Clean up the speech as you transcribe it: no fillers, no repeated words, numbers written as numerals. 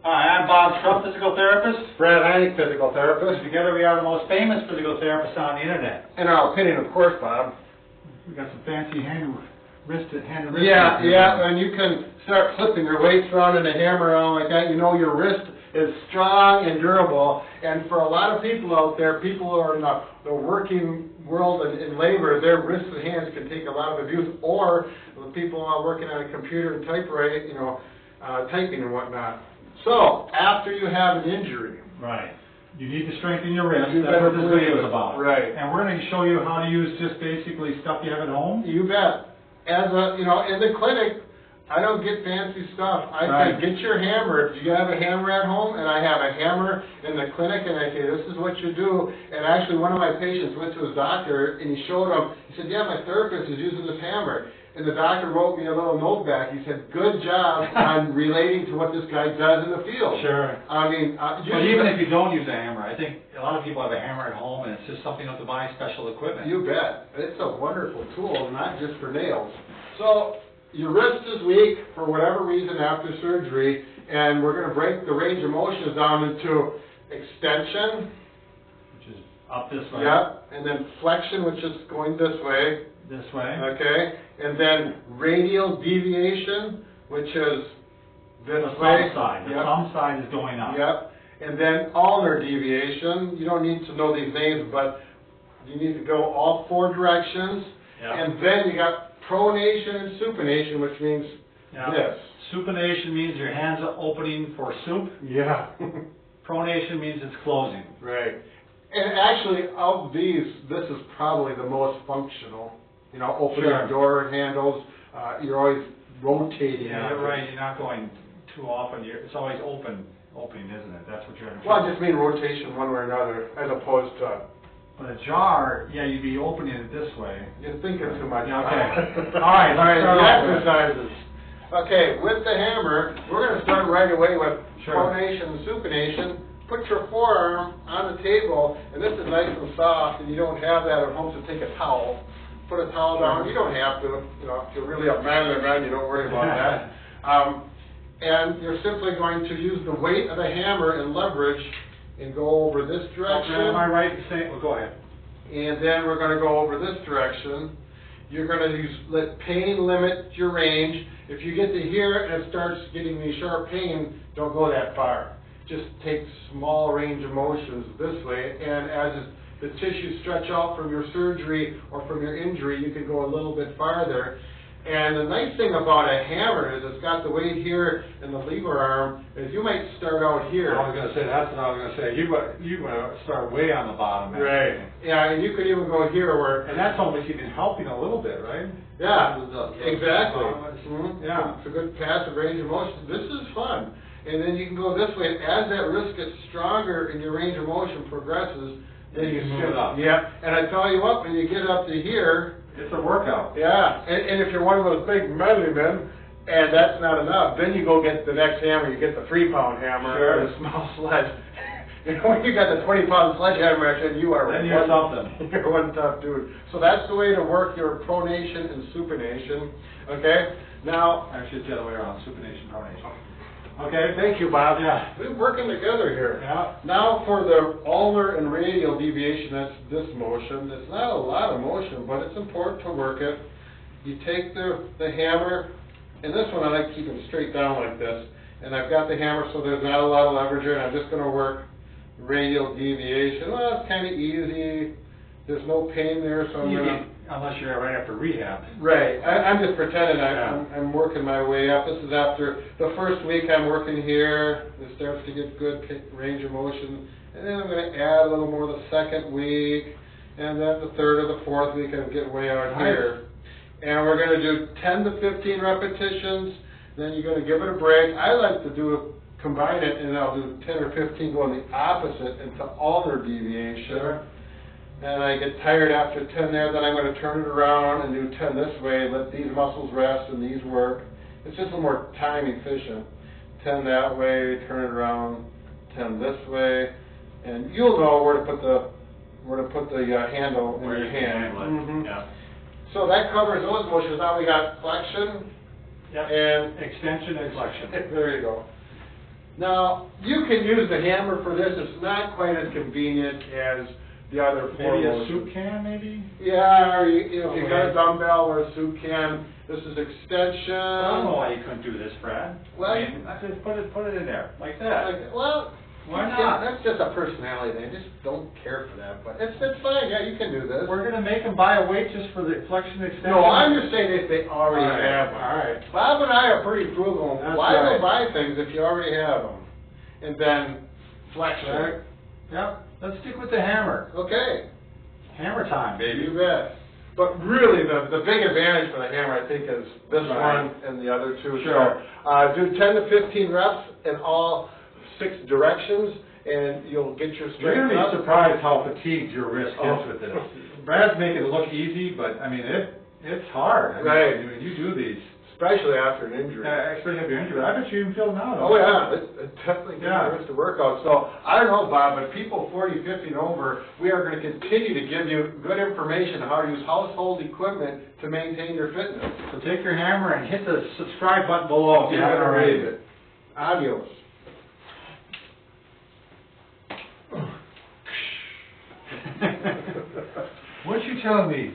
Hi, I'm Bob Schrupp, physical therapist. Brad Heineck, physical therapist. Together we are the most famous physical therapists on the internet. In our opinion, of course, Bob. We got some fancy hand and wrist. Yeah, and you can start flipping your weights around and the hammer around like that. You know your wrist is strong and durable. And for a lot of people out there, people who are in the working world and in labor, their wrists and hands can take a lot of abuse. Or the people who are working on a computer and typewriting, typing and whatnot. So, after you have an injury. Right. You need to strengthen your wrist. That's what this video is about. Right. And we're going to show you how to use just basically stuff you have at home. You bet. As in the clinic, I don't get fancy stuff. I say, get your hammer. If you have a hammer at home, and I have a hammer in the clinic, and I say, this is what you do. And actually, one of my patients went to his doctor, and he showed him, he said, yeah, my therapist is using this hammer. And the doctor wrote me a little note back. He said, good job on relating to what this guy does in the field. Sure. I mean, but even if you don't use a hammer, I think a lot of people have a hammer at home, and it's just something you have to buy special equipment. You bet. It's a wonderful tool, not just for nails. So, your wrist is weak for whatever reason after surgery, and we're going to break the range of motions down into extension, which is up this way. Yep. And then flexion, which is going this way. This way. Okay. And then radial deviation, which is this way. The thumb side. The thumb side is going up. Yep. And then ulnar deviation. You don't need to know these names, but you need to go all four directions. Yep. And then you got pronation and supination, which means this. Supination means your hands are opening for soup. Yeah. Pronation means it's closing. Right. And actually, of these, this is probably the most functional. Opening door handles, you're always rotating. Yeah, you're right. You're not going too often. It's always opening, isn't it? That's what you're. Well, I just mean rotation one way or another, as opposed to. But a jar, yeah, you'd be opening it this way. You're thinking too much. Yeah, okay. All right. The exercises. Okay, with the hammer, we're going to start right away with pronation and supination. Put your forearm on the table, and this is nice and soft, and you don't have that at home, so take a towel. Put a towel down. You don't have to. If you're really a man of the man, you don't worry about that. And you're simply going to use the weight of the hammer and leverage and go over this direction. Am I right in saying? Well, go ahead. And then we're going to go over this direction. You're going to let pain limit your range. If you get to here and it starts getting the sharp pain, don't go that far. Just take small range of motions this way, and as the tissues stretch out from your surgery or from your injury, you can go a little bit farther. And the nice thing about a hammer is it's got the weight here and the lever arm, is you might start out here. I was going to say, that's what I was going to say. You're going to start way on the bottom. Right. Yeah, and you could even go here where... And that's almost even helping a little bit, right? Yeah, exactly. Yeah. It's a good passive range of motion. This is fun. And then you can go this way. As that wrist gets stronger and your range of motion progresses, then you move it up. Yeah, and I tell you what, when you get up to here, it's a workout. Yeah, and if you're one of those big manly men, and that's not enough, then you go get the next hammer. You get the 3-pound hammer or the small sledge. When you got the 20-pound sledgehammer action, you are then you're something. You're one tough dude. So that's the way to work your pronation and supination. Okay. Now, actually, it's the other way around: supination, pronation. Okay, thank you, Bob. Yeah. We're working together here. Yeah. Now for the ulnar and radial deviation, that's this motion. It's not a lot of motion, but it's important to work it. You take the hammer, and this one I like to keep it straight down like this. And I've got the hammer so there's not a lot of leverage here, and I'm just going to work radial deviation. Well, it's kind of easy. There's no pain there, so I'm going to... Unless you're right after rehab. Right. I'm just pretending I'm working my way up. This is after the first week I'm working here. It starts to get good range of motion. And then I'm going to add a little more the second week. And then the third or the fourth week I'm getting way out here. And we're going to do 10 to 15 repetitions. Then you're going to give it a break. I like to combine it, and I'll do 10 or 15 going the opposite into ulnar deviation. Sure. And I get tired after 10 there, then I'm going to turn it around and do 10 this way, let these muscles rest and these work. It's just a little more time efficient. 10 that way, turn it around, 10 this way, and you'll know where to put the handle in your hand. Yeah. So that covers those motions. Now we got flexion and extension and flexion. There you go. Now, you can use the hammer for this, it's not quite as convenient as the other four Maybe a motions. soup can, maybe? Yeah, or if you Okay. got a dumbbell or a soup can, this is extension. I don't know why you couldn't do this, Brad. Well, I mean, I just put it in there, like that. Like, well, Why yeah, not? that's just a personality thing, I just don't care for that, but it's fine, yeah, you can do this. We're gonna make them buy a weight just for the flexion extension? No, I'm just saying if they already All right, have them. all right. Bob and I are pretty frugal, That's why right. go buy things if you already have them? And then flexion. Right. Yep, let's stick with the hammer. Okay. Hammer time, baby. You bet. But really, the big advantage for the hammer, I think, is this Right. one and the other two. Sure. So, do 10 to 15 reps in all 6 directions, and you'll get your You're strength gonna up. be surprised how fatigued your wrist gets Oh. with this. Brad's making it look easy, but I mean, it's hard. I mean, Right. when you do these, Especially after an injury. especially if you're injured. I bet you even feel now. Oh, yeah, it definitely gives Yeah. your wrist a workout. So, I don't know, Bob, but people 40, 50 and over, we are going to continue to give you good information on how to use household equipment to maintain your fitness. So take your hammer and hit the subscribe button below if you You're haven't going to already. raise it. Adios. What you telling me?